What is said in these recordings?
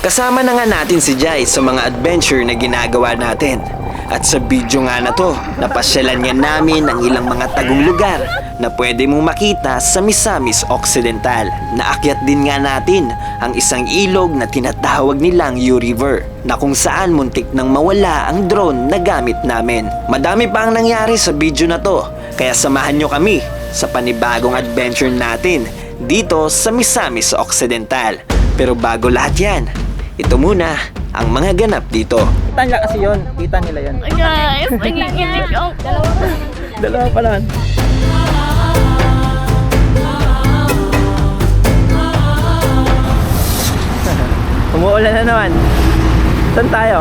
Kasama na nga natin si Jai sa mga adventure na ginagawa natin. At sa video nga na to, napasyalan nga namin ang ilang mga tagong lugar na pwede mong makita sa Misamis Occidental. Naakyat din nga natin ang isang ilog na tinatawag nilang U River, na kung saan muntik nang mawala ang drone na gamit namin. Madami pa ang nangyari sa video na to, kaya samahan nyo kami sa panibagong adventure natin dito sa Misamis Occidental. Pero bago lahat yan, ito muna ang mga ganap dito. Kita nila kasi yun. Kita nila yun. Guys, nanginginig ako. Dalawa pa naman. Umuulan na naman. Saan tayo?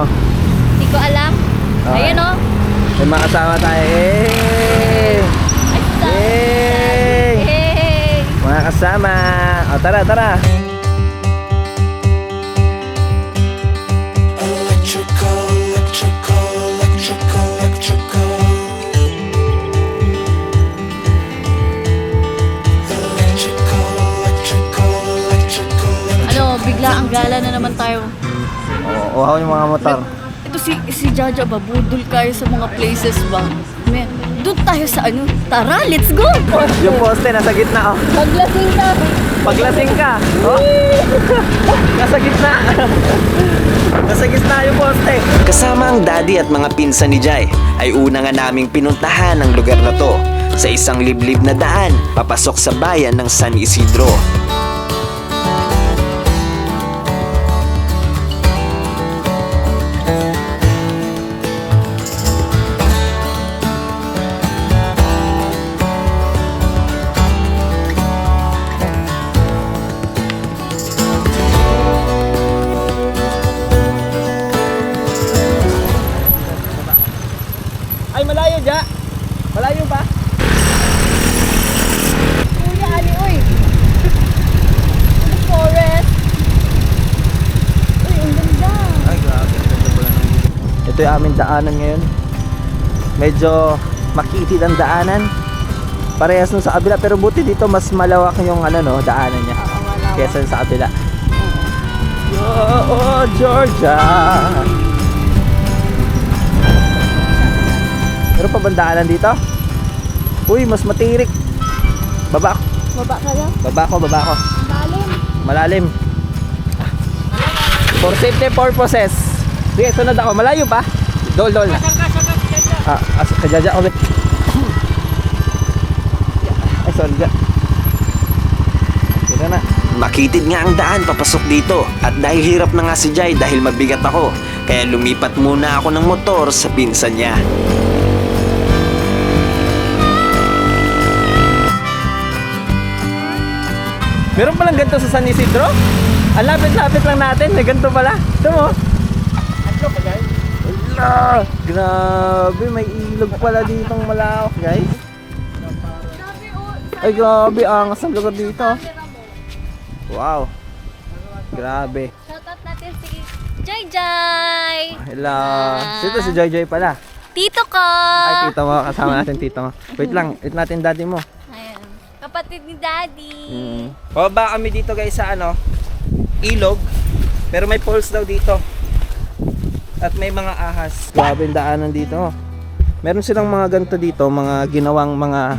Hindi ko alam. Ayan o. May mga kasama tayo. Hey! Hey! Hey! Mga kasama. O, tara, tara. Ano, bigla ang gala na naman tayo. O, uhaw yung mga motor. Ito si Jaja ba, budol kayo sa mga places ba? Doon tayo sa ano? Tara, let's go! Yung poste nasa gitna, oh. Paglasing ka! Paglasing ka, oh. Nasa gitna. Nasa gitna yung poste. Kasama ang daddy at mga pinsan ni Jai ay una nga naming pinuntahan ang lugar na to sa isang liblib na daan papasok sa bayan ng San Isidro. Ay, malayo, Ja. Malayo pa. Kuya, ali, uy! The forest! Uy, ang ganda! Ay, grabe. Ito yung aming daanan ngayon. Medyo makitid ang daanan. Parehas nun sa kabila, pero buti dito mas malawak yung ano, no, daanan niya. Kesa sa kabila. Oh, Georgia! Meron pa bang daanan dito? Uy, mas matirik. Baba ako. Baba ka lang? Baba ko. Malim! Malalim. For safety purposes. Sige, sunod ako. Malayo pa. Dol na. Kajaja ulit. Ay, sorry, Ja. Dito na. Makitid nga ang daan papasok dito at dahil hirap na nga si Jai dahil mabigat ako, kaya lumipat muna ako ng motor sa pinsan niya. Meron palang ganito sa San Isidro? Ang lapit-lapit lang natin. May ganito pala. Ito mo. Atlo pa, guys. Ala! Grabe, may ilog pala ditong malawak, guys. Ay, grabe. Angas ang lugar dito. Wow. Grabe. Shoutout natin si Jai Jai! Hello. Sito si Joy Joy pala. Tito ko! Ay, tito mo. Kasama natin tito mo. Wait lang. Wait natin daddy mo. Ayan. Kapatid ni Daddy. Pababa kami dito guys sa ano, ilog. Pero may falls daw dito. At may mga ahas. Grabe yung daanan dito. Meron silang mga ganito dito, mga ginawang mga,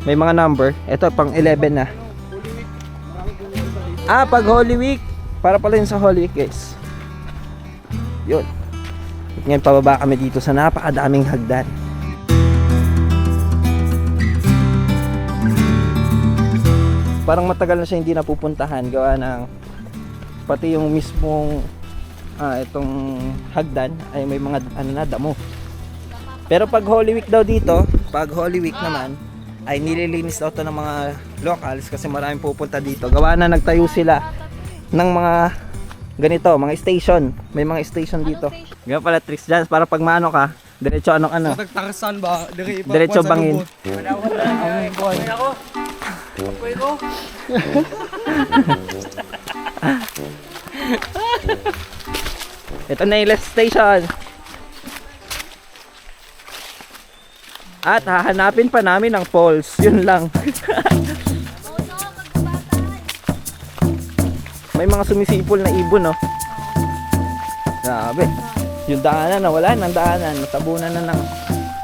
may mga number. Ito pang 11 na. Pag Holy Week. Para pala yun sa Holy Week, guys. Yun. At ngayon pababa kami dito sa napakadaming hagdan. Parang matagal na siya hindi napupuntahan gawa ng pati yung mismong itong hagdan ay may mga ano na damo. Pero pag Holy Week daw dito, pag Holy Week naman ay nililinis daw to ng mga locals kasi maraming pupunta dito. Gawa na nagtayo sila ng mga ganito, mga station. May mga station dito. Ganyan pala tricks dyan para pag maano ka, diretso ano. Tagtakasan ba? Diretso bangin. Ito na yung last station. At hahanapin pa namin ang falls. Yun lang. May mga sumisipol na ibon, no? Grabe. Yung daanan, nawala ng daanan. Natabunan na ng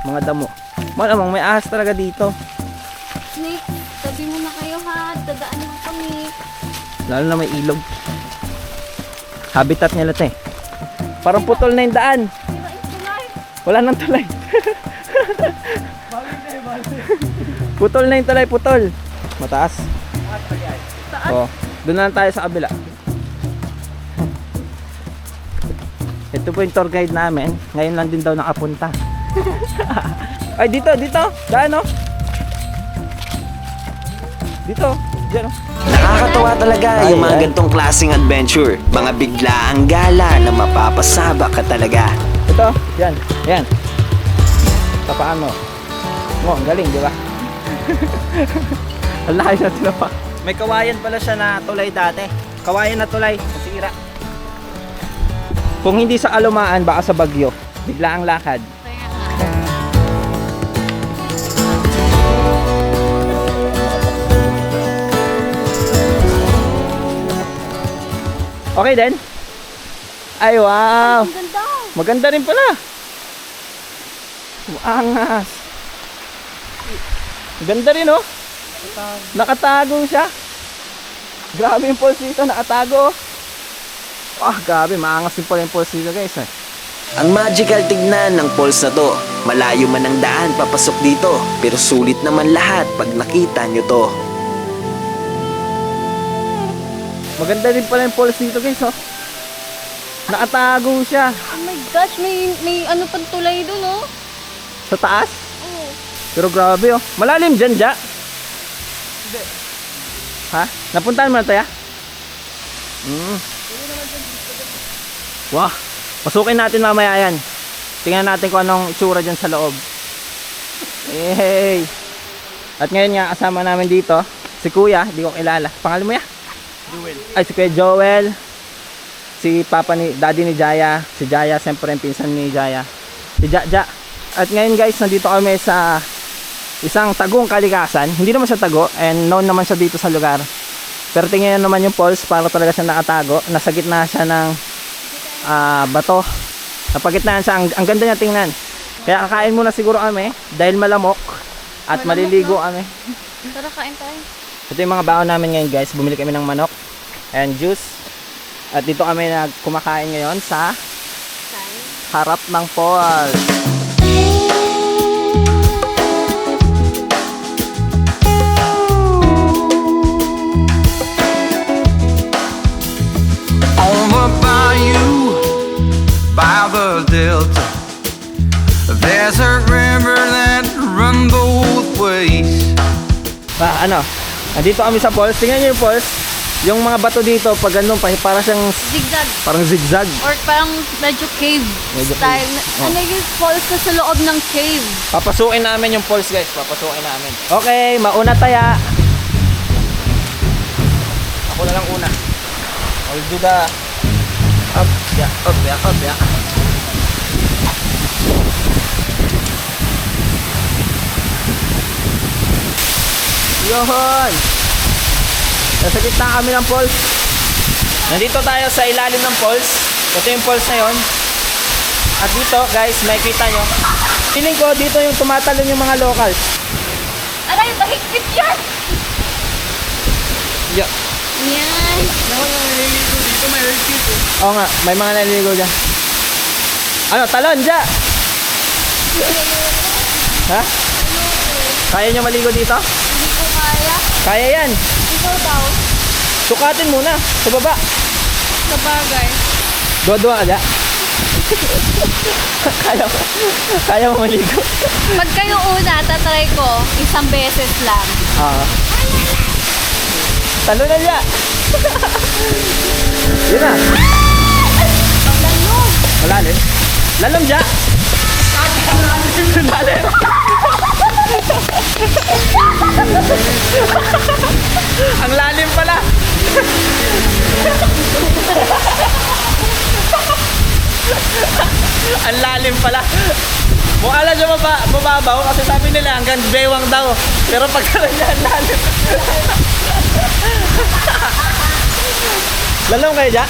mga damo. Malamang may ahas talaga dito. Snake, tabi mo na kayo ha. Dadaan mo kami. Lalo na may ilog. Habitat nila ito eh. Parang putol na yung daan. Diba yung tulay? Wala nang tulay. Putol na yung tulay, putol. Mataas. Taas? Oh, doon na lang tayo sa kabila. Ito po yung tour guide namin. Ngayon lang din daw nakapunta. Ay, dito. Daan, oh. Dito. Diyan, oh. Nakakatawa talaga Ay, yung mga ay. gantong klaseng adventure. Mga biglaang gala na mapapasabak ka talaga. Ito. Yan. Yan. Tapaan mo. Ang galing, di ba? Ang laki na tinapak. May kawayan pala siya na tulay dati. Kawayan na tulay. Masira. Kung hindi sa alumaan, baka sa bagyo. Bigla ang lakad. Kaya nga. Okay din? Ay, wow! Ang ganda. Maganda rin pala. Angas. Ganda rin, oh. Nakatago siya. Grabe yung falls dito, nakatago. Grabe, maangas din pala yung falls dito, guys. Ang magical tignan ng falls na to. Malayo man ang daan papasok dito, pero sulit naman lahat pag nakita nyo to. Maganda din pala yung falls dito, guys, oh. Nakatago siya. Oh my gosh, may ano pang tulay dun, oh. Sa taas. Oo. Pero grabe, oh. Malalim dyan, Ja. Ha? Napuntahan mo na tayo? Wah. Pasukin natin mamaya yan. Tingnan natin kung anong itsura dyan sa loob. Hey. At ngayon nga, kasama namin dito, si Kuya, di ko kilala. Pangalan mo ya? Joel. Ay, si Kuya Joel. Si Papa ni, Daddy ni Jaya. Si Jaya, siyempre yung pinsan ni Jaya. Si Jaja. At ngayon guys, nandito kami sa isang tagong kalikasan. Hindi naman siya tago and known naman siya dito sa lugar. Pero tingnan naman yung falls, para talaga siya nakatago. Nasa gitna siya ng bato. Napagitnaan siya. Ang ganda niya tingnan. Kaya kakain muna siguro kami dahil malamok. At Malamok, maliligo no? kami. Tara, kain tayo. Ito yung mga baon namin ngayon guys. Bumili kami ng manok and juice. At dito kami kumakain ngayon sa Kain. harap ng falls. Over by you, by the delta, there's a river that runs both ways. Andito kami sa falls. Tingnan nyo yung falls. Yung mga bato dito, pag ganun, para siyang Zigzag. parang zigzag. Or parang medyo cave Medyo style. cave. Oh. Ano yung falls na sa loob ng cave? Papasukin namin yung falls guys. Papasukin namin. Okay, mauna tayo. Ako na lang una. I'll do the up, yeah, up, yeah, up, yeah. Yun! Nasa gitna kami ng falls. Nandito tayo sa ilalim ng falls. Ito yung falls na yun. At dito guys, makikita nyo. Feeling ko dito yung tumatalon yung mga locals. Aray, mahigpit yan! Yeah. Yan. Oo nga, may mga naliligo dyan. Ano, talon dyan! Ha? Kaya nyo maligo dito? Hindi ko kaya. Kaya yan. Ikaw daw. Sukatin muna, sa baba. Sa bagay. Dua-dua ka dyan. Kaya mo maligo. Pag kayo una, tatry ko isang beses lang. Talon na dyan. Yun na. Ganun. Malalim. Lalom dyan. Lalim. Ang lalim pala. Ang lalim pala. Mukha lang siya mababaw kasi sabi nila hanggang bewang daw. Pero pagkaroon niya ang lalim. Lalong kayo dyan?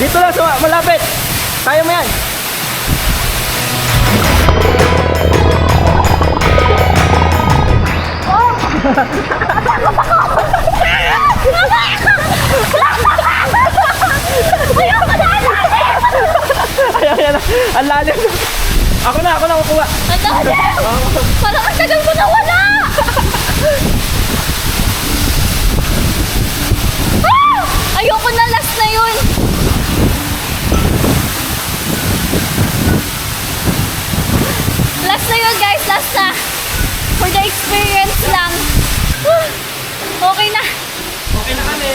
Dito lang sa malapit. Kaya mo yan. Ayaw yan. Ang lalim. Ako na kukuha. Ang lalim! Parang ang tagal mo na wala! Ah! Ayoko na, last na yun! Last na yun guys, last na! For the experience lang. Whew! Okay na. Okay na kami.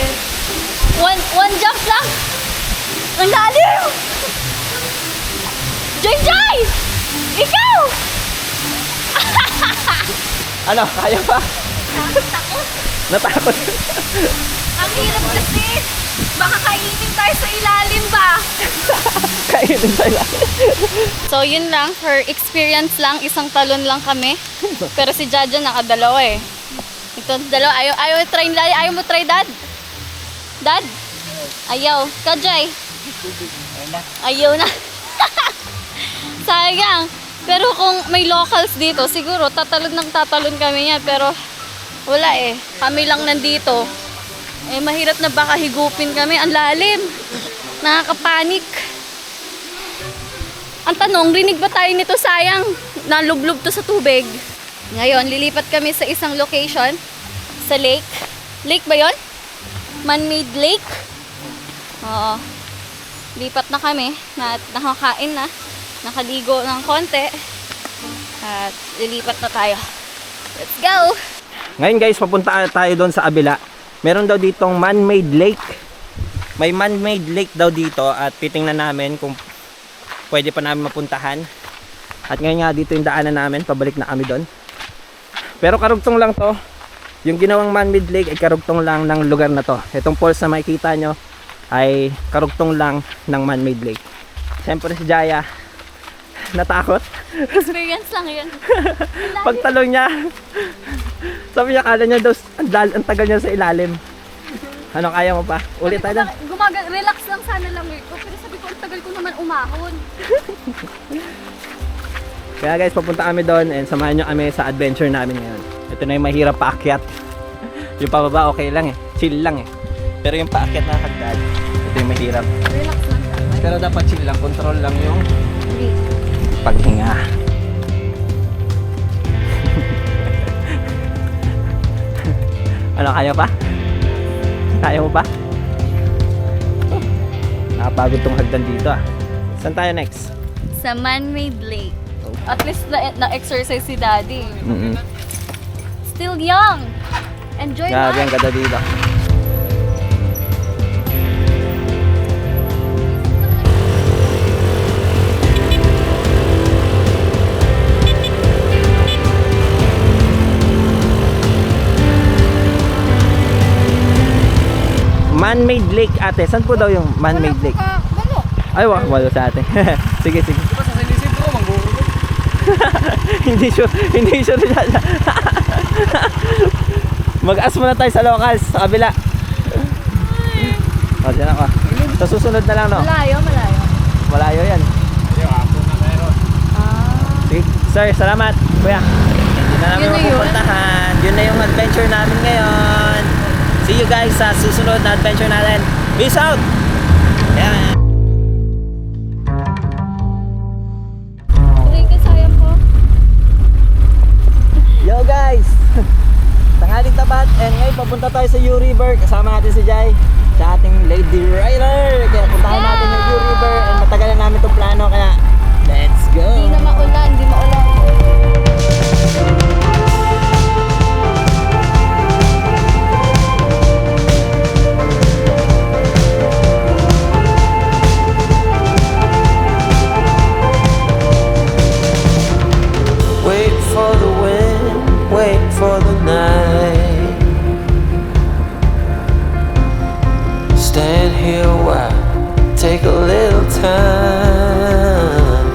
One jump lang. Ang lalim! Joy! Ikaw! Ano, kaya pa? Takot. Natakot. Ang hirap kasi. Baka kainin tayo sa ilalim ba? Kainin tayo. So yun lang, for experience lang, isang talon lang kami. Pero si Jaja nakadalawa eh. Ito, dalawa. Ayaw mo try, Dad? Dad? Ayaw. Kajay? Ayaw na. Sayang. Pero kung may locals dito, siguro tatalon kami niya. Pero wala eh. Kami lang nandito. Eh, mahirap na baka higupin kami. Ang lalim. Nakakapanik. Ang tanong, rinig ba tayo nito? Sayang. Nalublob to sa tubig. Ngayon, lilipat kami sa isang location. Sa lake. Lake ba yon? Man-made lake? Oo. Lipat na kami. Nakakain na. Nakaligo ng konti. At lilipat na tayo. Let's go! Ngayon guys, papunta tayo doon sa abila. Meron daw ditong man-made lake. May man-made lake daw dito at titingnan namin kung pwede pa namin mapuntahan. At ngayon nga dito yung daanan namin, pabalik na kami doon. Pero karugtong lang to. Yung ginawang man-made lake ay karugtong lang ng lugar na to. Itong falls na makikita nyo ay karugtong lang ng man-made lake. Siyempre si Jaya natakot. Experience lang yun. Pagtalon niya, sabi niya kala niya daw ang tagal niya sa ilalim. Ano, kaya mo pa? Ulit tayo. Relax lang sana lang ko. Pero sabi ko, ang tagal ko naman umahon. Kaya guys, papunta kami doon and samahan nyo kami sa adventure namin ngayon. Ito na yung mahirap paakyat. Yung pababa okay lang eh, chill lang eh. Pero yung paakyat na hagdan, ito yung mahirap. Relax lang dapat. Pero dapat chill lang, control lang yung paghinga. Ano, kaya pa? Kaya mo pa? Nakapagod tong hagdan dito ah. Saan tayo next? Sa man-made lake. At least na-exercise si Daddy. Still young. Enjoy Grabe ang life. ganda dito. Man-made lake ate. Saan po daw yung man-made lake? Ay, wala sa atin. Sige. Hindi sure siya. Mag-as muna tayo sa locals, sa kabila. O, dyan ako. Sa susunod na lang, no? Malayo. Malayo yan. Sige, sir, salamat. Kuya, hindi na namin Yun na yun. mapupuntahan. Yun na yung adventure namin ngayon. See you guys sa susunod na adventure natin. Peace out! Yan. Tuloy ka, sayang ko. Yo guys! Tanghaling tapat and ngayon papunta tayo sa U River. Kasama natin si Jai sa ating Lady Rider. Kaya puntahan natin yung U River and matagal na namin itong plano kaya let's go! Hindi maulan. Wait for the wind, wait for the night. take a little time.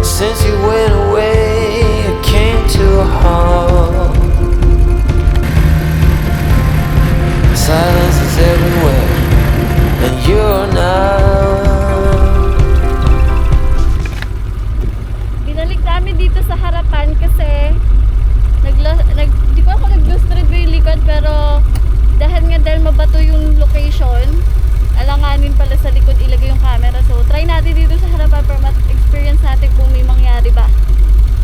Since you went away, it came to a halt. Silence is everywhere, and you're not. Binalik namin dito sa harapan kasi di ko ako nag-lustrid yung likod, pero dahil mabato yung location, alanganin pala sa likod ilagay yung camera. So try natin dito sa harapan para ma-experience natin kung may mangyari ba.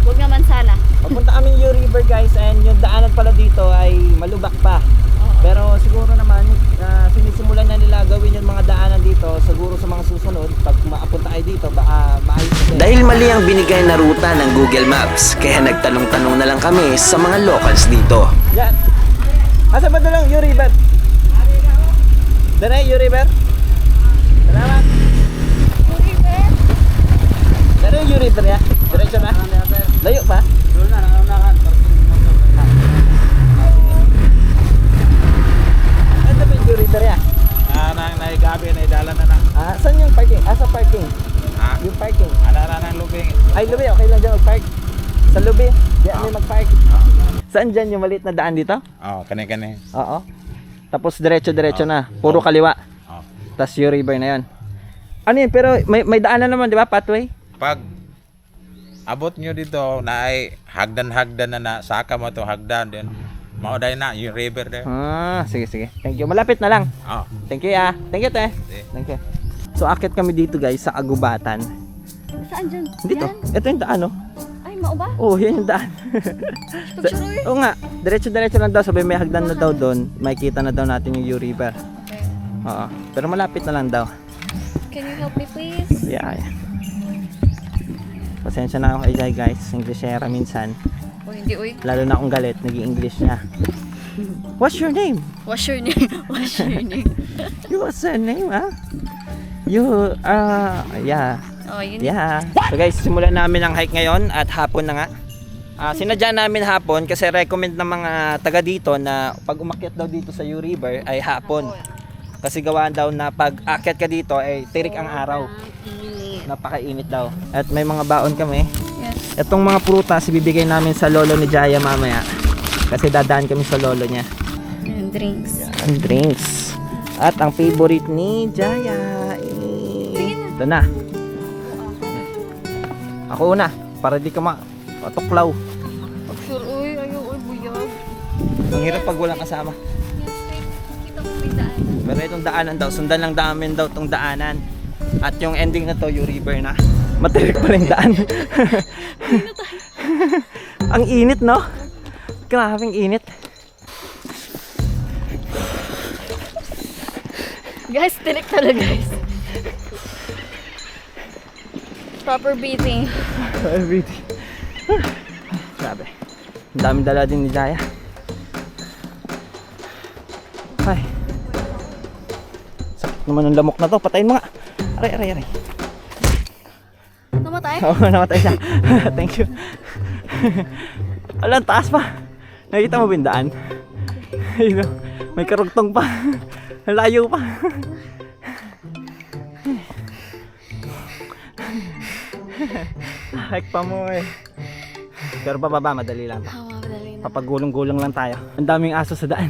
Huwag naman sana. Papunta kami U River guys, and yung daanan pala dito ay malubak pa. Pero siguro naman sinisimulan na nila gawin yung mga daanan dito. Siguro sa mga susunod, pag maapunta kayo dito, baka maayos na din. Dahil mali ang binigay na ruta ng Google Maps, kaya nagtanong-tanong na lang kami sa mga locals dito. Yan. Asa ba doon U River? Dere U River? Salamat. Dere U River ya? Diretso na? Layo pa? Ano ba yung U River ya? Naigabi na idala na. Saan yung parking? Sa parking. Yung parking. Ala ng lubing. Ay, lubi. Okay lang dyan mag-park. Sa lubi. Diyan may mag-park. Saan dyan yung maliit na daan dito? Kani. Oo. Tapos diretso-diretso na. Puro kaliwa. Tapos yung river na yan. Ano yun? Pero may daanan naman, di ba? Pathway? Pag abot nyo dito na ay hagdan na saka mo to hagdan din. Mauday na yung river there. Sige. Thank you. Malapit na lang. Thank you Thank you, te. Thank you. So, akit kami dito guys sa Agubatan. Saan dyan? Dito. Yan? Ito yung daan, oh. Ay, mao ba? Oh, yan yung daan. Pagsuroy. Oo nga. Diretso-diretso lang daw. Sabi may hagdan na daw doon. Makikita na daw natin yung U River. Okay. Oo. Pero malapit na lang daw. Can you help me please? Yeah. Pasensya na ako kay Jai guys. Englishera minsan. O hindi, uy. Lalo na akong galit. Nag-i-English niya. What's your name? What's your name? What's your name? What's your name, ha? Yeah. Oh, yun. Yeah. So guys, simulan namin ang hike ngayon at hapon na nga. Sinadya namin hapon kasi recommend ng mga taga dito na pag umakyat daw dito sa U River ay hapon. Kasi gawaan daw na pag akyat ka dito ay tirik ang araw. Napakainit daw. At may mga baon kami. Yes. Itong mga prutas ibibigay namin sa lolo ni Jaya mamaya. Kasi dadaan kami sa lolo niya. And drinks. Ang drinks. At ang favorite ni Jaya. Ito na. Ako una. Para di ka matuklaw. Pag-sure, uy. Ayaw, uy, buyag. Ang hirap pag walang kasama. Yes, wait. Kita ko may daan. Pero itong daanan daw. Sundan lang namin daw itong daanan. At yung ending na to, U River na. Matirik pa rin daan. Ang init, no? Grabing init. Guys, tinik talaga, guys. Proper breathing. Everything. Grabe. Ang daming dala din ni Jaya. Ay. Sakit naman ng lamok na to. Patayin mo nga. Aray. Namatay? Oo, namatay siya. Thank you. Alam, taas pa. Nakita mo bindaan? Ayun, may karugtong pa. Layo pa. Hike pa mo eh. Pero bababa, madali lang. Madali na. Papagulong-gulong lang tayo. Ang daming aso sa daan.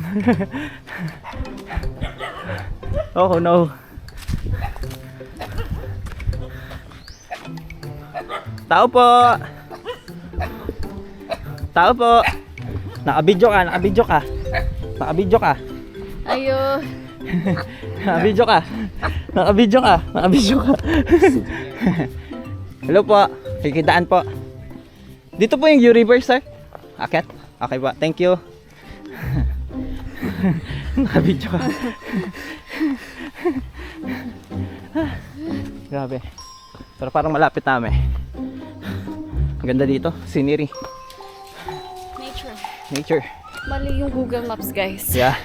Oh no. Tao po. Tao po. Nakabidyo ka. Ayo. Nakabidyo ka. Hello po. Kikitaan po. Dito po yung U River, sir. Akit? Okay po. Thank you. Nakabidyo ka. Grabe. Pero parang malapit namin. Ang ganda dito. Scenery. Nature. Mali yung Google Maps, guys. Yeah.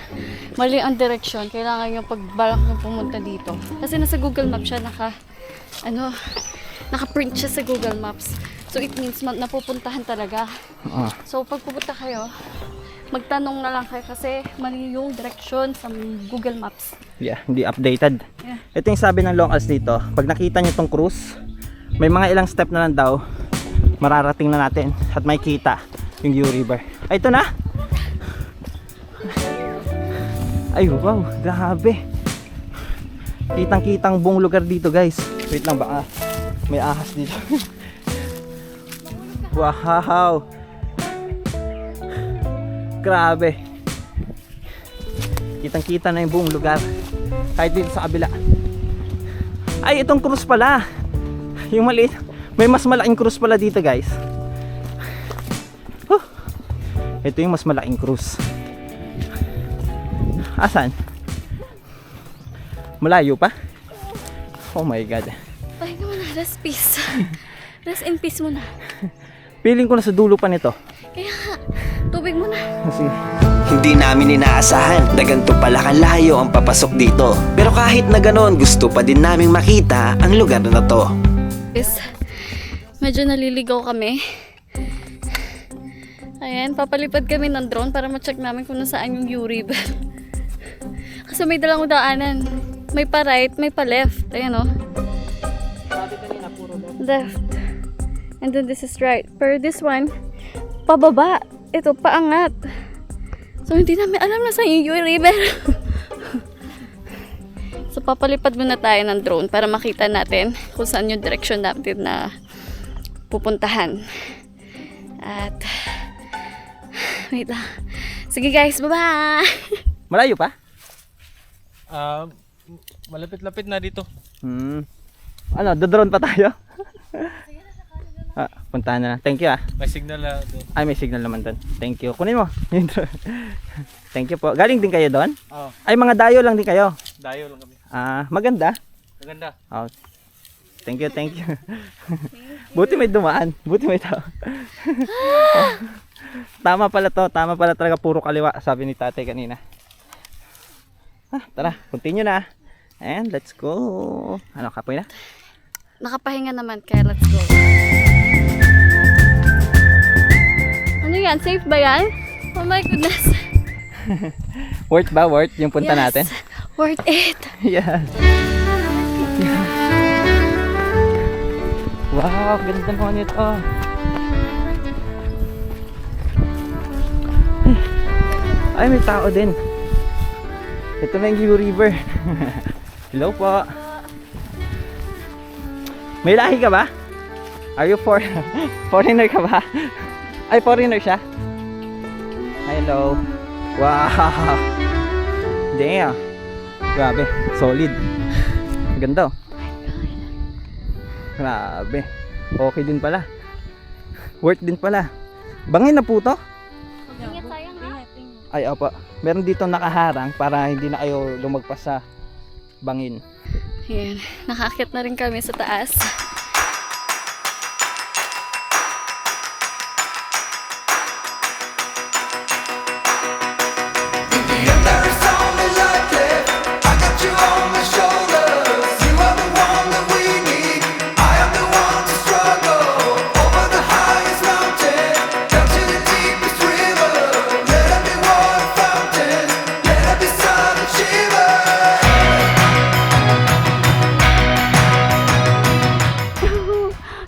Mali ang direction. Kailangan yung pagbalak nyo pumunta dito. Kasi nasa Google Maps siya, naka-print siya sa Google Maps. So it means napupuntahan talaga. So pag pupunta kayo, magtanong na lang kayo kasi mali yung direction sa Google Maps. Yeah, hindi updated. Yeah. Ito yung sabi ng locals dito. Pag nakita nyo tong cruise, may mga ilang step na lang daw, mararating na natin at may kita yung Yu River. Ay, ito na! Ay, wow, grabe. Kitang-kitang buong lugar dito, guys. Wait lang, baka may ahas dito. Wow! Grabe. Kitang-kita na yung buong lugar. Kahit dito sa kabila. Ay, itong cruise pala. Yung maliit. May mas malaking cruise pala dito, guys. Ito yung mas malaking cruise. Asan? Malayo pa? Oh my God. Pahinga mo na, rest peace. Rest in peace muna. Feeling ko na sa dulo pa nito. Kaya nga, tubig muna. Kasi Hindi namin inaasahan na ganito pala kalayo ang papasok dito. Pero kahit na ganon, gusto pa din naming makita ang lugar na to. Is, medyo naliligaw kami. Ayan, papalipad kami ng drone para ma-check namin kung nasaan yung Yu River. Kasi may dalang daanan. May pa right, may pa left. Ayan o. Left. And then this is right. Pero this one, pababa. Ito, paangat. So hindi namin alam na saan yung Yu River. So papalipad muna tayo ng drone para makita natin kung saan yung direction natin na pupuntahan. At wait lang. Sige guys, bye-bye! malayo pa? Malapit-lapit na dito. Ano, dodrone pa tayo? Puntahan na. Thank you ah. May signal na doon. Ay, may signal naman doon. Thank you. Kunin mo. Thank you po. Galing din kayo doon? Oo. Ay, mga dayo lang din kayo. Dayo lang kami. Maganda. Maganda. Oh. Thank you, thank you. Buti may dumaan. Buti may tao. Tama pala to. Tama pala talaga, puro kaliwa. Sabi ni tatay kanina. Tara, continue na. And let's go. Ano, kapoy na? Nakapahinga naman kaya let's go. Ano yan? Safe ba yan? Oh my goodness. Worth ba? Worth yung punta natin? Worth it. Yes. Wow, ganda naman ito. Ay, may tao din. Ito na yung Yu River. Hello po. May lahi ka ba? Are you foreigner ka ba? Ay, foreigner siya. Hello. Wow. Damn. Grabe, solid. Ganda oh. Grabe. Okay din pala. Worth din pala. Bangin na po to? Ingat sayang ha. Ay, opo. Meron dito nakaharang para hindi na kayo lumagpas sa bangin. Ayan. Nakakit na rin kami sa taas.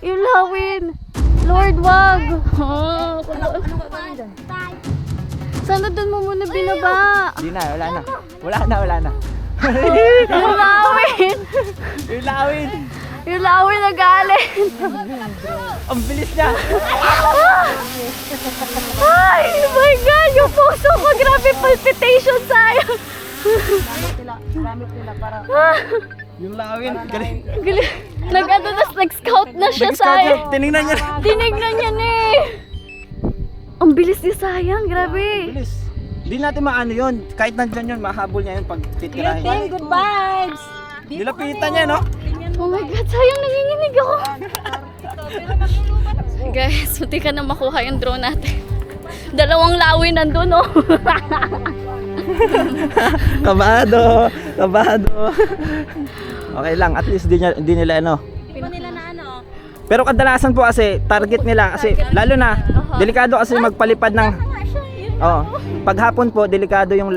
Yung lawin! Lord, wag! Sana doon mo muna binaba? Hindi na, wala na. Wala na. Yung lawin! Yung lawin! Yung lawin nagalit! Ang bilis niya! Ay, oh my God! Yung puso ko, grabe palpitation sayang! Yung lawin! Galing! Nag-ano na, nag-scout na siya sayang! Tinignan niya! Tinignan niya na eh! Ang bilis niya sayang, grabe! Bilis! Hindi natin maano yun. Kahit nandyan yun, mahabol niya yun pag titirahin. Good vibes! Nilapitan niya, no? Oh my God, sayang nanginginig ako! Guys, buti ka na makuha yung drone natin. 2 lawin nandun, oh! Kabado! Okay lang, at least di nila ano. Nila na ano? Pero kadalasan po kasi target nila kasi lalo na delikado kasi magpalipad ng Oh, paghapon po delikado yung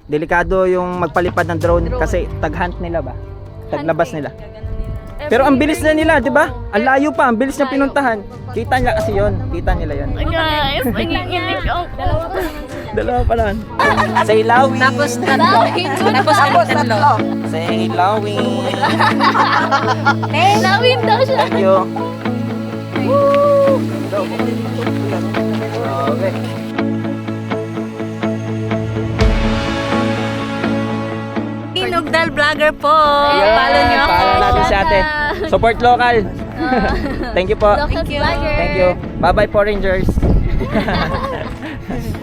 delikado yung magpalipad ng drone kasi tag-hunt nila ba? Taglabas nila. Pero ang bilis na nila, 'di ba? Ang layo pa, ang bilis niya pinuntahan. Kita nila kasi 'yon, kita nila 'yon. Guys, nanginginig ako. Dalawa pa lang. Say Lawi. Tapos tatlo. Say Lawi. Lawin daw siya. Thank you. Okay. Inugdal vlogger po. Yeah, Follow niyo ako. follow natin si ate. Support local. Thank you po. Local vlogger. Thank you. Bye-bye po Rangers.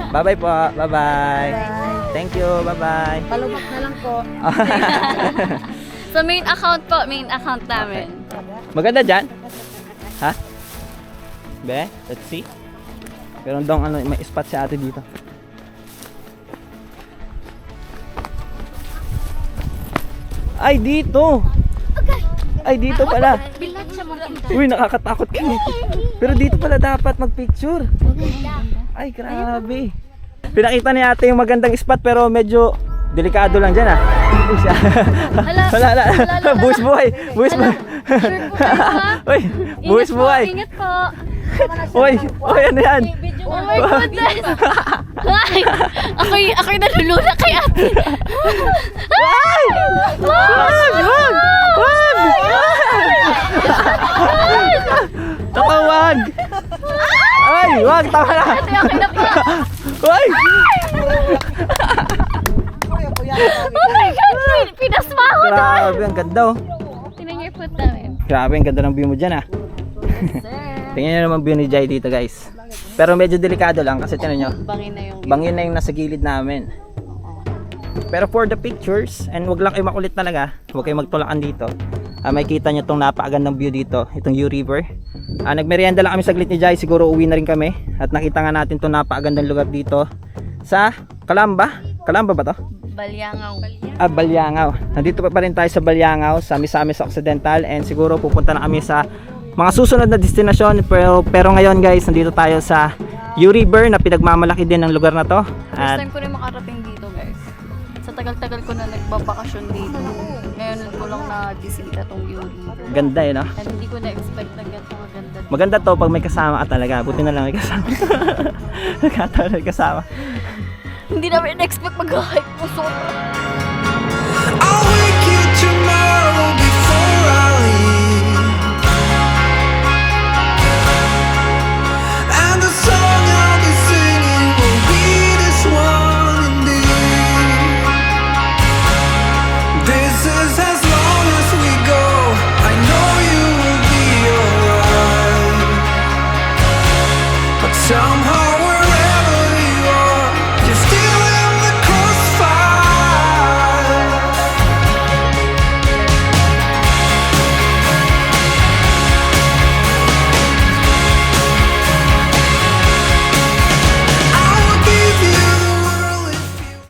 Bye-bye po. Bye-bye. Thank you. Bye-bye. Palubak na lang po. Sa main account po, main account namin. Maganda dyan? Ha? Be, let's see. Pero dong may spot si ate dito. Ay, dito! Ay, dito pala. Uy, nakakatakot ka. Pero dito pala dapat magpicture. Ay, grabe. Pinakita ni ate yung magandang spot pero medyo delikado lang dyan ah. Wala. Buwis buhay. Buwis buhay. Uy, buwis buhay. Ingat po. Uy, ano yan? Oh my goodness. Ay, ako'y nalulula kay ate. Wag! Wag! Wag! Ay, wag! Tama na! Ate, okay na po. Uy! Oh my God! Pinasma ako doon. Grabe, ang ganda oh. Tingnan niyo yung foot namin. Grabe, ang ganda ng view mo dyan ah. Tingnan nyo naman view ni Jai dito guys. Pero medyo delikado lang kasi tingnan nyo. Bangin na yung nasa gilid namin. Pero for the pictures, and wag lang kayo makulit talaga, huwag kayo magtulakan dito. May kita nyo itong napakagandang view dito, itong U River. Nagmerienda lang kami saglit ni Jai, siguro uwi na rin kami. At nakita nga natin itong napakagandang lugar dito sa Calamba. Calamba ba to? Balyangaw. Balyangaw. Nandito pa rin tayo sa Balyangaw, sa Misamis Occidental, and siguro pupunta na kami sa mga susunod na destinasyon. Pero ngayon guys, nandito tayo sa U River na pinagmamalaki din ng lugar na to. First At time ko rin makarating dito guys. Sa tagal-tagal ko na nagbabakasyon dito. Ngayon ko lang na-bisita tong U River. ganda no? And hindi ko na-expect na ganito maganda. Maganda to pag may kasama ka talaga. Buti na lang may kasama. Nagkataon may kasama. Hindi namin na-expect mag-hike po. I'll wake you tomorrow